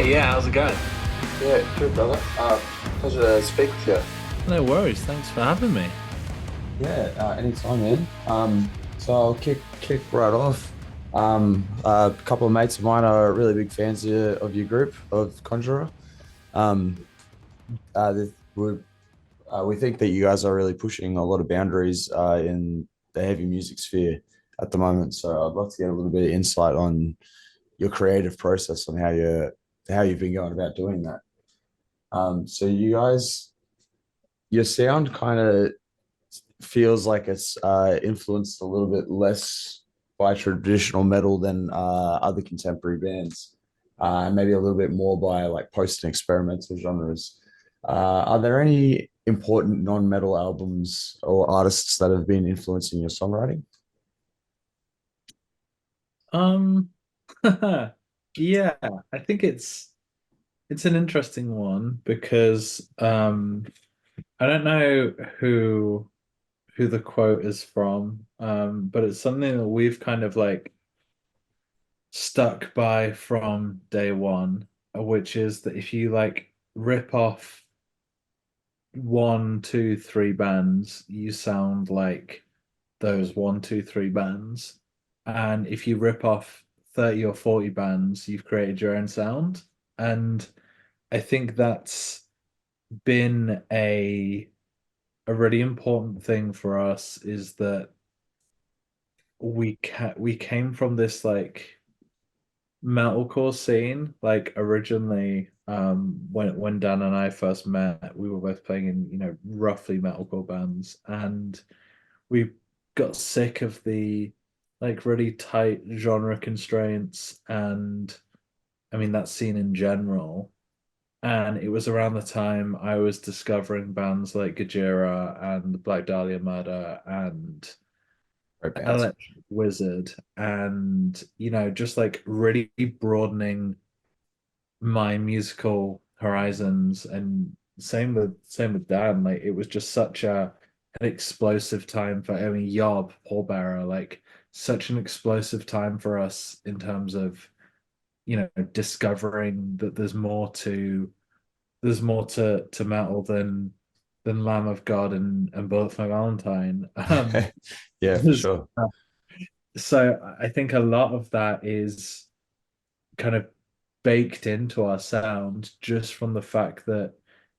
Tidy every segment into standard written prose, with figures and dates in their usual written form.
Yeah, how's it going? Yeah, good brother. Pleasure to speak with you. No worries. Thanks for having me. Yeah, anytime, man. So I'll kick right off. A couple of mates of mine are really big fans of your group of Conjurer. Um, we think that you guys are really pushing a lot of boundaries in the heavy music sphere at the moment. So I'd love to get a little bit of insight on your creative process on how you've been going about doing that. So your sound kind of feels like it's influenced a little bit less by traditional metal than other contemporary bands, and maybe a little bit more by like post and experimental genres. Are there any important non-metal albums or artists that have been influencing your songwriting? Um, yeah, I think it's an interesting one because I don't know who the quote is from, but it's something that we've kind of like stuck by from day one, which is that if you like rip off one, two, three bands, you sound like those one, two, three bands. And if you rip off 30 or 40 bands, you've created your own sound. And I think that's been a really important thing for us is that we came from this like metalcore scene. Like originally, when Dan and I first met, we were both playing in, roughly metalcore bands, and we got sick of the like really tight genre constraints and I mean that scene in general. And it was around the time I was discovering bands like Gojira and Black Dahlia Murder and Great bands. Electric Wizard and just like really broadening my musical horizons and same with Dan. Like it was just such an explosive time for I mean Yob, Pallbearer, like such an explosive time for us in terms of, discovering that there's more to metal than Lamb of God and Bullet for My Valentine. Yeah, for sure. So I think a lot of that is kind of baked into our sound just from the fact that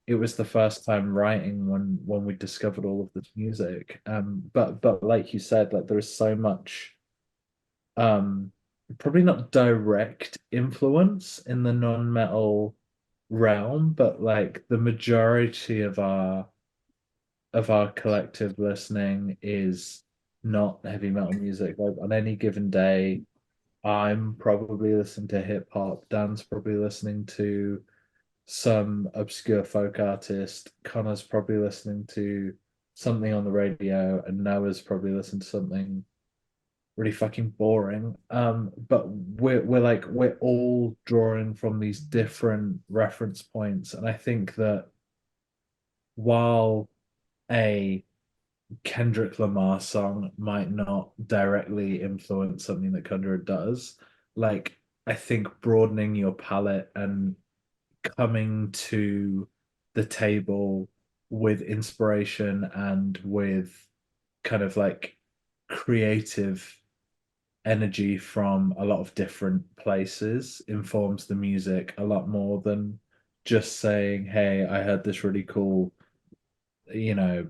it was the first time writing when we discovered all of this music. But like you said, like there is so much um probably not direct influence in the non-metal realm, but like the majority of our collective listening is not heavy metal music. Like on any given day, I'm probably listening to hip hop. Dan's probably listening to some obscure folk artist. Connor's probably listening to something on the radio, and Noah's probably listening to something really fucking boring. But we're all drawing from these different reference points, and I think that while a Kendrick Lamar song might not directly influence something that Conjurer does. Like, I think broadening your palette and coming to the table with inspiration and with kind of like creative energy from a lot of different places informs the music a lot more than just saying, hey, I heard this really cool, you know,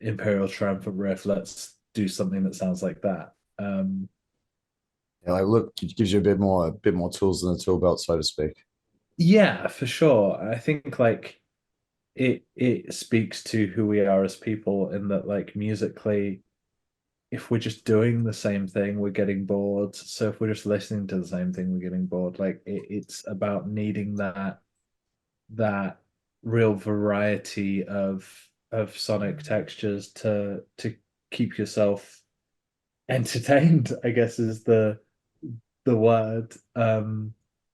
Imperial Triumphant riff. Let's do something that sounds like that. Yeah, like look, it gives you a bit more tools in the tool belt, so to speak. Yeah, for sure. I think like it speaks to who we are as people in that like musically, if we're just doing the same thing, we're getting bored. So if we're just listening to the same thing, we're getting bored. Like it's about needing that real variety of sonic textures to keep yourself entertained, I guess is the word. And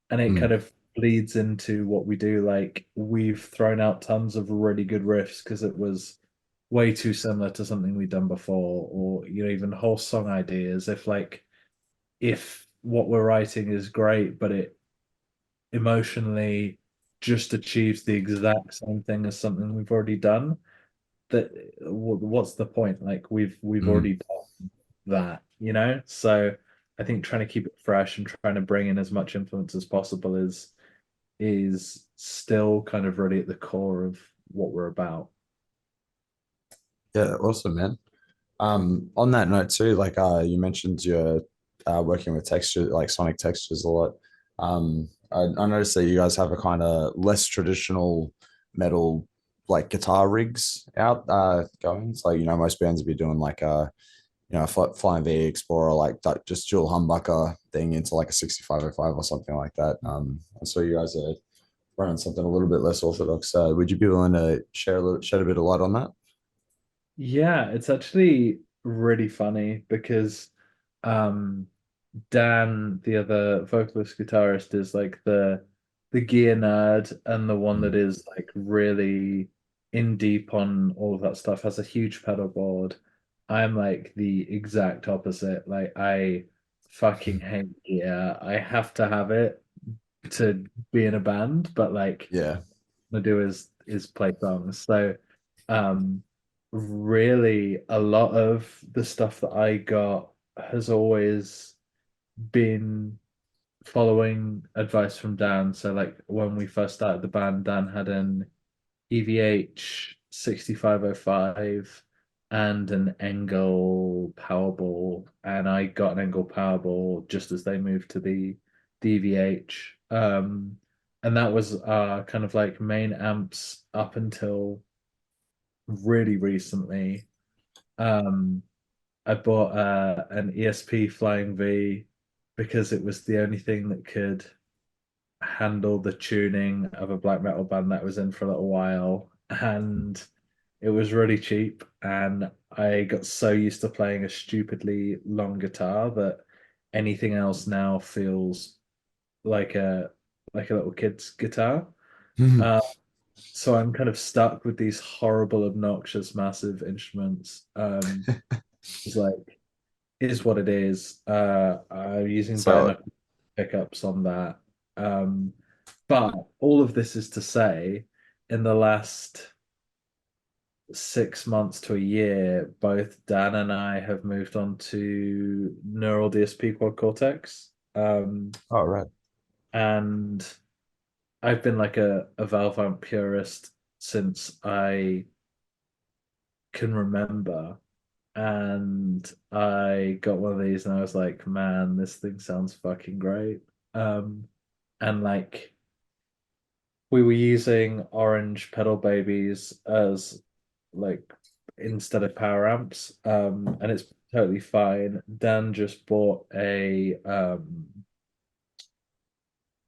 it kind Mm. of bleeds into what we do. Like we've thrown out tons of really good riffs because it was way too similar to something we'd done before, or even whole song ideas. If what we're writing is great, but emotionally just achieves the exact same thing as something we've already done, that what's the point? Like we've Mm. already done that, you know? So I think trying to keep it fresh and trying to bring in as much influence as possible is still kind of really at the core of what we're about. Yeah, awesome, man. On that note too, like you mentioned you're working with texture, like sonic textures a lot. I noticed that you guys have a kind of less traditional metal like guitar rigs out going. It's like, most bands would be doing like flying V Explorer, like that, just dual humbucker thing into like a 6505 or something like that. And so you guys are running something a little bit less orthodox. Would you be willing to shed a bit of light on that? Yeah, it's actually really funny because um Dan, the other vocalist guitarist, is like the gear nerd and the one that Mm. is like really in deep on all of that stuff, has a huge pedal board. I'm like the exact opposite. Like I fucking hate gear. I have to have it to be in a band, but like Yeah. I do is play songs. So um really a lot of the stuff that I got has always been following advice from Dan. So like when we first started the band, Dan had an EVH 6505 and an Engel Powerball, and I got an Engel Powerball just as they moved to the DVH. And that was kind of like main amps up until really recently. Um, I bought an ESP Flying V because it was the only thing that could handle the tuning of a black metal band that was in for a little while. And it was really cheap. And I got so used to playing a stupidly long guitar that anything else now feels like a little kid's guitar. Uh, so I'm kind of stuck with these horrible, obnoxious, massive instruments. It's like is what it is. I'm using bare So, knuckle pickups on that. Um, but all of this is to say, in the last 6 months to a year, both Dan and I have moved on to neural DSP quad cortex. all right. And I've been like a valve amp purist since I can remember. And I got one of these and I was like, man, this thing sounds fucking great. And like we were using orange pedal babies as like instead of power amps. And it's totally fine. Dan just bought a oh,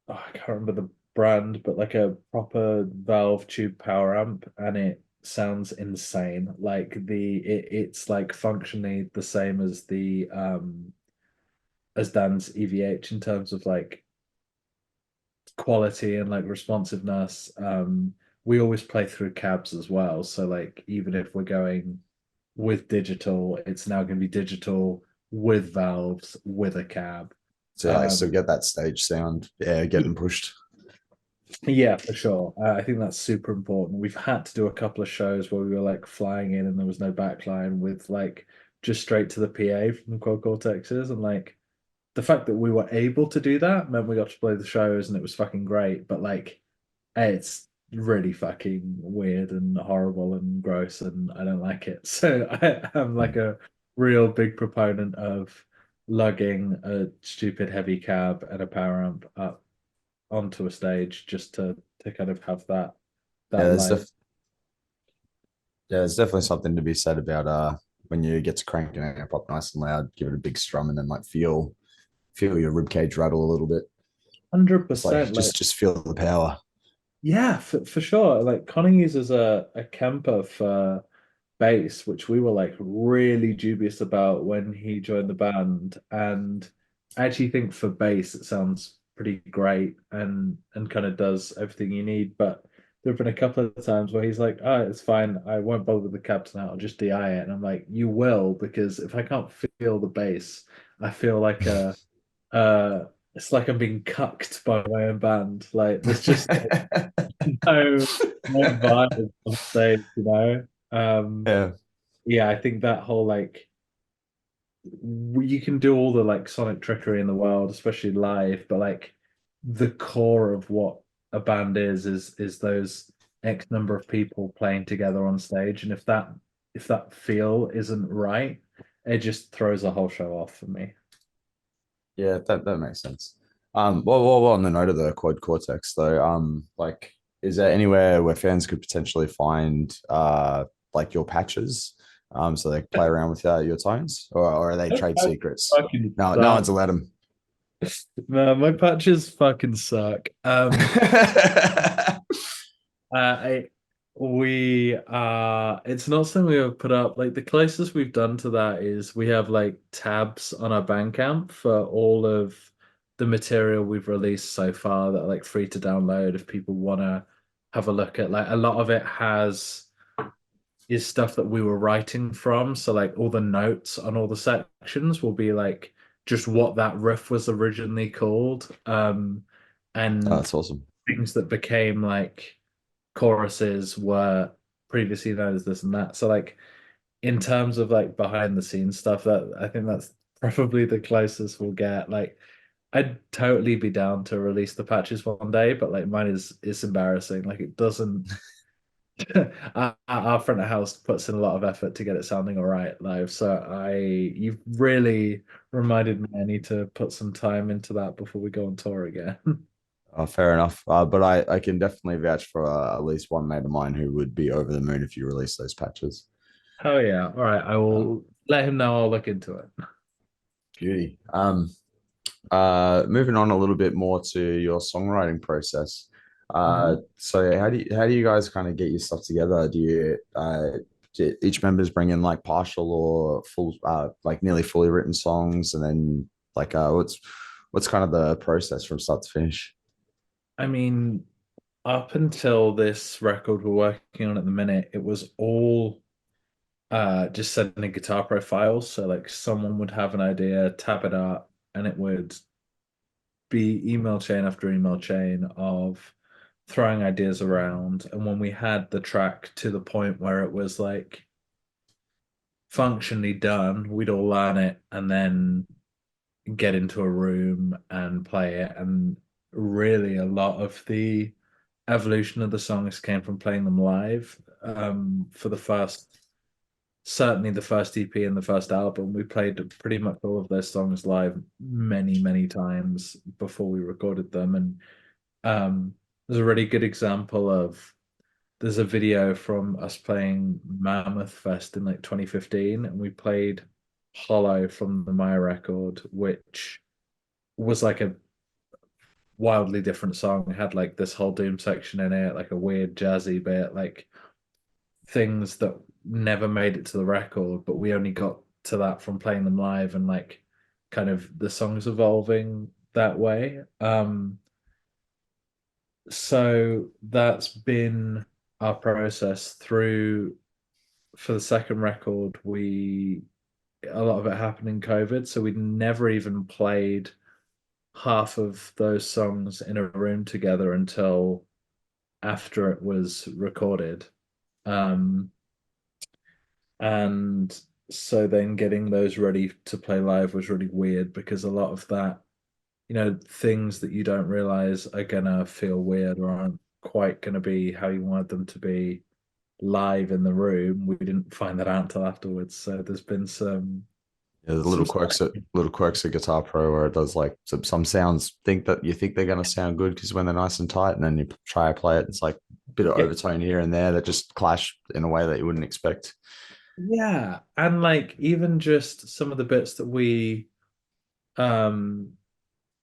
I can't remember the brand, but like a proper valve tube power amp, and it sounds insane. Like it's like functionally the same as Dan's EVH in terms of like quality and like responsiveness. We always play through cabs as well, so like even if we're going with digital, it's now going to be digital with valves with a cab. So yeah, like Um, still get that stage sound, yeah, getting pushed. Yeah, for sure. I think that's super important. We've had to do a couple of shows where we were like flying in and there was no backline with like just straight to the PA from Quad Cortexes. And like the fact that we were able to do that meant we got to play the shows and it was fucking great. But like it's really fucking weird and horrible and gross and I don't like it. So I'm like a real big proponent of lugging a stupid heavy cab and a power amp up onto a stage just to kind of have Yeah, that live. there's definitely something to be said about when you get to crank an amp up nice and loud, give it a big strum, and then like feel your rib cage rattle a little bit. It's like 100% like just feel the power. yeah, for sure. Like Connor uses a Kemper for bass, which we were like really dubious about when he joined the band. And I actually think for bass it sounds pretty great and kind of does everything you need. But there have been a couple of times where he's like, "Oh, it's fine. I won't bother with the cab tonight. I'll just DI it." And I'm like, "You will, because if I can't feel the bass, I feel like a it's like I'm being cucked by my own band. Like there's just no no vibe on stage, you know. Yeah. Yeah, I think that whole like you can do all the like sonic trickery in the world, especially live, but like the core of what a band is those X number of people playing together on stage, and if that feel isn't right, it just throws the whole show off for me. Yeah, that makes sense. Well, on the note of the quad cortex though, like, is there anywhere where fans could potentially find like your patches, so they can play around with your tones, or are they My trade patches secrets? fucking No, no suck. one's allowed them. No, my patches fucking suck. I we it's not something we have put up. Like the closest we've done to that is we have like tabs on our Bandcamp for all of the material we've released so far that are like free to download if people want to have a look at. Like a lot of it has is stuff that we were writing from. So like all the notes on all the sections will be like just what that riff was originally called. Oh, And that's awesome. things that became like choruses were previously known as this and that. So like in terms of like behind the scenes stuff, that I think that's probably the closest we'll get. Like I'd totally be down to release the patches one day, but like mine is embarrassing. Like it doesn't our front of house puts in a lot of effort to get it sounding all right live. So you've really reminded me I need to put some time into that before we go on tour again. Fair enough. But I can definitely vouch for at least one mate of mine who would be over the moon if you release those patches. Oh yeah. All right. I Uh, will let him know I'll look into it. Beauty. Moving on a little bit more to your songwriting process. Mhm. So how do you guys kind of get your stuff together? Do each members bring in like partial or full, like nearly fully written songs, and then like what's kind of the process from start to finish? I mean, up until this record we're working on at the minute, it was all just sending guitar profiles. So like someone would have an idea, tab it up, and it would be email chain after email chain of throwing ideas around. And when we had the track to the point where it was like functionally done, we'd all learn it and then get into a room and play it. And really, a lot of the evolution of the songs came from playing them live. For the first, certainly the first EP and the first album, we played pretty much all of those songs live many, many times before we recorded them. And there's a really good example of there's a video from us playing Mammoth Fest in like 2015, and we played Hollow from the Maya record, which was like a wildly different song. It had like this whole Doom section in it, like a weird jazzy bit, like things that never made it to the record, but we only got to that from playing them live and like kind of the songs evolving that way. So that's been our process through for the second record. We a lot of it happened in COVID, so we never even played half of those songs in a room together until after it was recorded. Um, and so then getting those ready to play live was really weird because a lot of that, things that you don't realize are gonna feel weird or aren't quite gonna be how you want them to be live in the room. We didn't find that out until afterwards. So there's been Yeah, the some little quirks of Guitar Pro where it does like some sounds you think they're gonna sound good because when they're nice and tight, and then you try to play it, it's like a bit of yeah, overtone here and there that just clash in a way that you wouldn't expect. yeah. And like even just some of the bits that um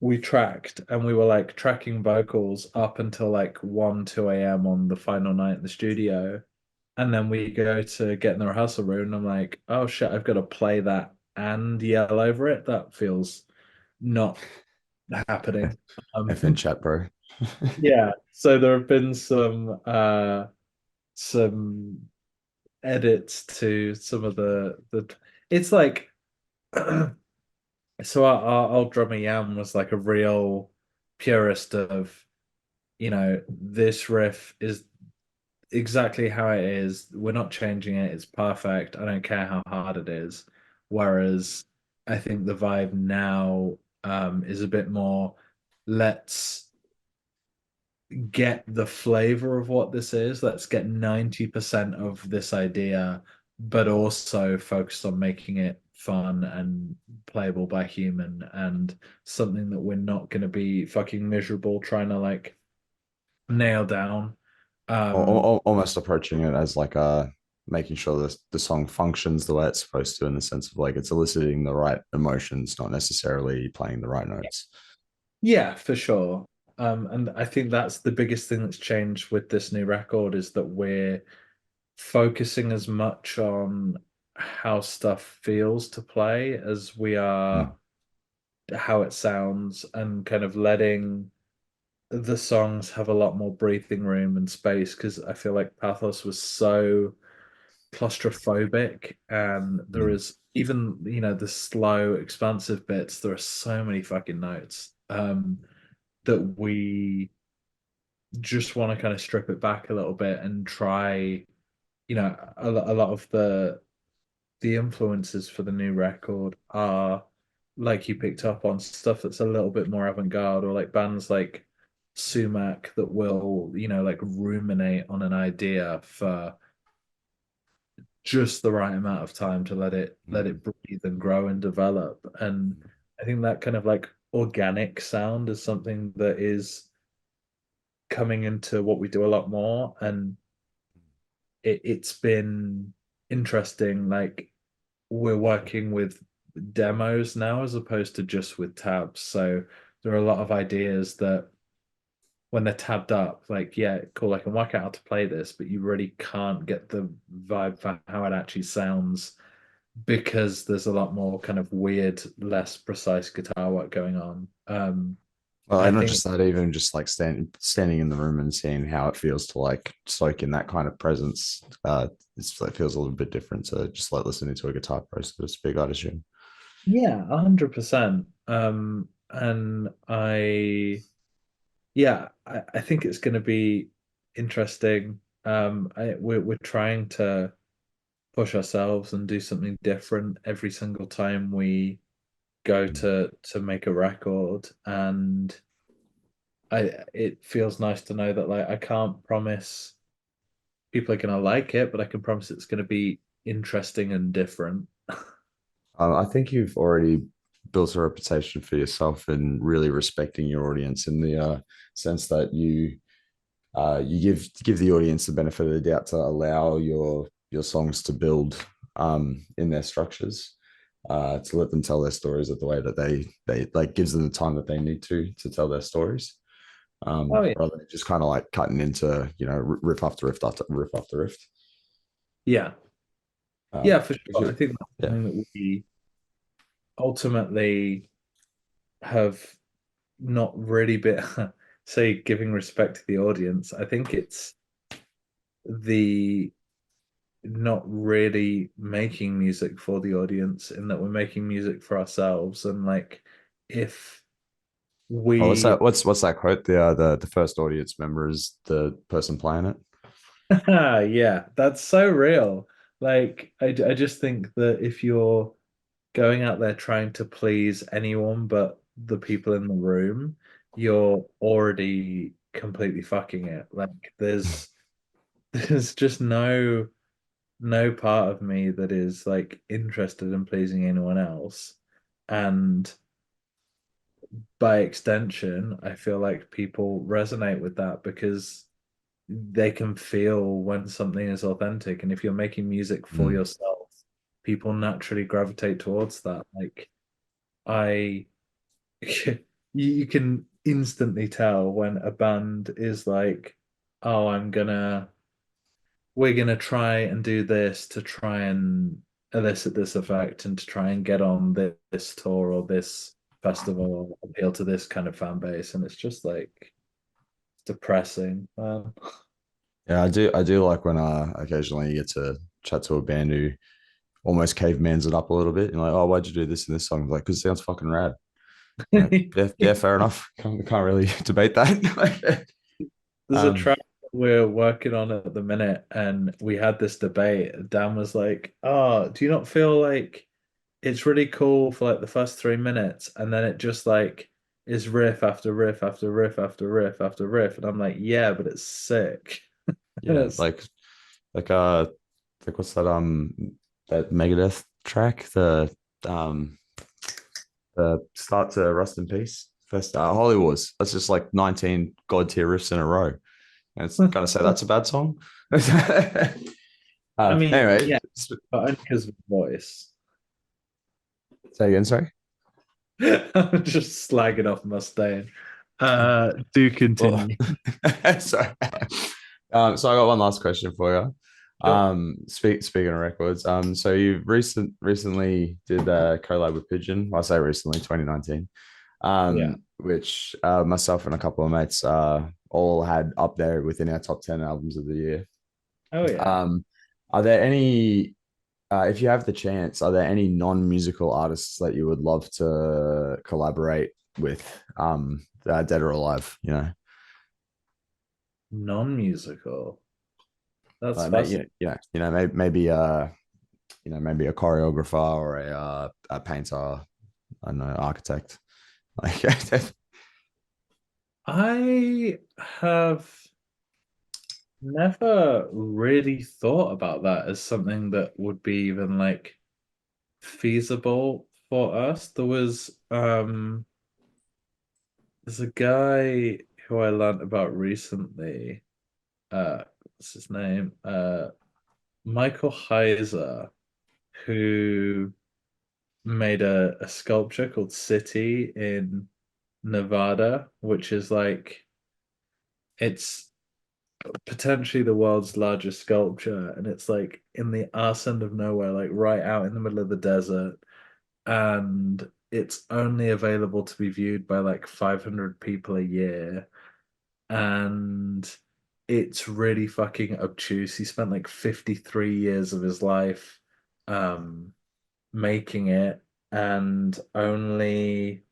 we tracked and we were like tracking vocals up until like 1, 2 a.m. on the final night in the studio. And then we go to get in the rehearsal room and I'm like, oh shit, I've got to play that and yell over it. That feels not happening. FN Um, chat, bro. yeah. So there have been some edits to some of the it's like So our old drummer Yam was like a real purist of, this riff is exactly how it is. We're not changing it. It's perfect. I don't care how hard it is. Whereas I think the vibe now is a bit more, let's get the flavor of what this is. Let's get 90% of this idea, but also focused on making it fun and playable by human and something that we're not going to be fucking miserable trying to like nail down. Um, Almost approaching it as like making sure the song functions the way it's supposed to, in the sense of like it's eliciting the right emotions, not necessarily playing the right notes. yeah, for sure. And I think that's the biggest thing that's changed with this new record is that we're focusing as much on how stuff feels to play as we are Mm. how it sounds, and kind of letting the songs have a lot more breathing room and space, because I feel like Pathos was so claustrophobic, and there Mm. is even, the slow expansive bits, there are so many fucking notes that we just want to kind of strip it back a little bit and try, a lot of the influences for the new record are like you picked up on stuff that's a little bit more avant-garde, or like bands like Sumac that will, like ruminate on an idea for just the right amount of time to let it Mm. breathe and grow and develop. And I think that kind of like organic sound is something that is coming into what we do a lot more. And it's been interesting. Like we're working with demos now as opposed to just with tabs. So there are a lot of ideas that when they're tabbed up, like, yeah, cool, I can work out how to play this, but you really can't get the vibe for how it actually sounds because there's a lot more kind of weird, less precise guitar work going on. Well, I and not think, just that, even just like standing in the room and seeing how it feels to like soak in that kind of presence. It feels a little bit different to just like listening to a guitar pro, so to speak, I'd assume. yeah, 100%. And I think it's going to be interesting. We're trying to push ourselves and do something different every single time we go to make a record, and it feels nice to know that like I can't promise people are going to like it, but I can promise it's going to be interesting and different. I think you've already built a reputation for yourself in really respecting your audience, in the sense that you give the audience the benefit of the doubt to allow your songs to build in their structures, to let them tell their stories at the way that they like, gives them the time that they need to tell their stories, Oh yeah, rather than just kind of like cutting into, riff after riff after riff after riff. yeah, yeah, for 'Cause sure. I think that's yeah. something that we ultimately have not really been say giving respect to the audience. I think it's the not really making music for the audience, in that we're making music for ourselves. And like if Well, what's we that? What's that quote? The first audience member is the person playing it. yeah, that's so real. Like I just think that if you're going out there trying to please anyone but the people in the room, you're already completely fucking it. Like there's just no part of me that is like interested in pleasing anyone else. And by extension, I feel like people resonate with that because they can feel when something is authentic. And if you're making music for Mm. yourself, people naturally gravitate towards that. Like I you can instantly tell when a band is like, oh, we're gonna try and do this to try and elicit this effect and to try and get on this tour or this festival or appeal to this kind of fan base. And it's just like depressing. Yeah, I do. I do like when occasionally you get to chat to a band who almost cavemans it up a little bit. And like, oh, why'd you do this in this song? Like, because it sounds fucking rad. Like, yeah, yeah, fair enough. Can't really debate that. There's a um, track we're working on at the minute, and we had this debate. Dan was like, "Oh, do you not feel like it's really cool for like the first 3 minutes, and then it just like is riff after riff after riff after riff after riff?" And I'm like, "Yeah, but it's sick." And yeah, it's like uh like what's that Megadeth track? Um the start to Rust in Peace. First Holy Wars. That's just like 19 god tier riffs in a row. And it's gonna say that's a bad song. I mean, Anyway, yeah, but only because of the voice. say again, sorry. I'm just slagging off Mustaine. Do Well, continue. sorry. So I got one last question for you. Sure. Speaking of records, so you recently did a collab with Pigeon. Well, I say recently, 2019. Yeah. Which myself and a couple of mates all had up there within our top 10 albums of the year. Oh yeah. Um, are there any, if you have the chance, are there any non-musical artists that you would love to collaborate with, dead or alive? You know, Non-musical. That's like maybe, fascinating. maybe a choreographer or a painter, I don't know, architect. Like, I have never really thought about that as something that would be even like feasible for us. There's a guy who I learned about recently. What's his name? Michael Heiser, who made a sculpture called City in Nevada, which is like it's potentially the world's largest sculpture, and it's like in the arse end of nowhere, like right out in the middle of the desert, and it's only available to be viewed by like 500 people a year, and it's really fucking obtuse. He spent like 53 years of his life um making it, and only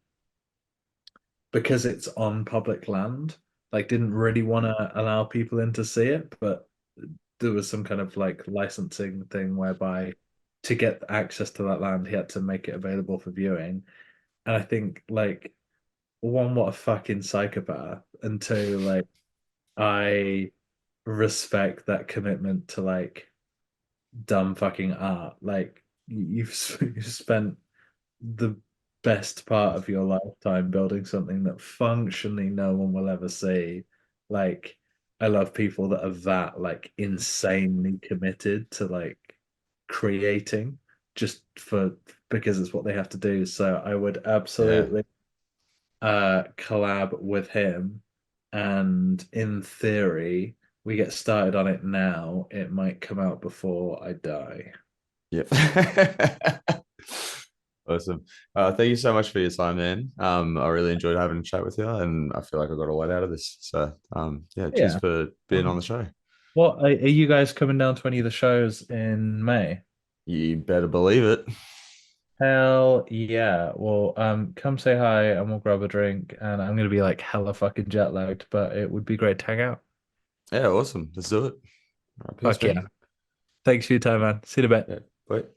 because it's on public land, like didn't really want to allow people in to see it, but there was some kind of like licensing thing whereby to get access to that land, he had to make it available for viewing. And I think like one, what a fucking psychopath, and two, like I respect that commitment to like dumb fucking art. Like you've spent the best part of your lifetime building something that functionally no one will ever see. Like, I love people that are that like insanely committed to like creating just for because it's what they have to do. So I would yeah. absolutely collab with him. And in theory, we get started on it now. It might come out before I die. Yep. Awesome. Thank you so much for your time, man. I really enjoyed having a chat with you, and I feel like I got a lot out of this. So, yeah, cheers Yeah. for being on Um, the show. What are you guys coming down to any of the shows in May? You better believe it. Hell yeah. Well, come say hi and we'll grab a drink. And I'm gonna be like hella fucking jet lagged, but it would be great to hang out. Yeah, awesome. Let's do it. All right, peace, Fuck yeah. man. Thanks for your time, man. See you in a bit. Yeah, bye.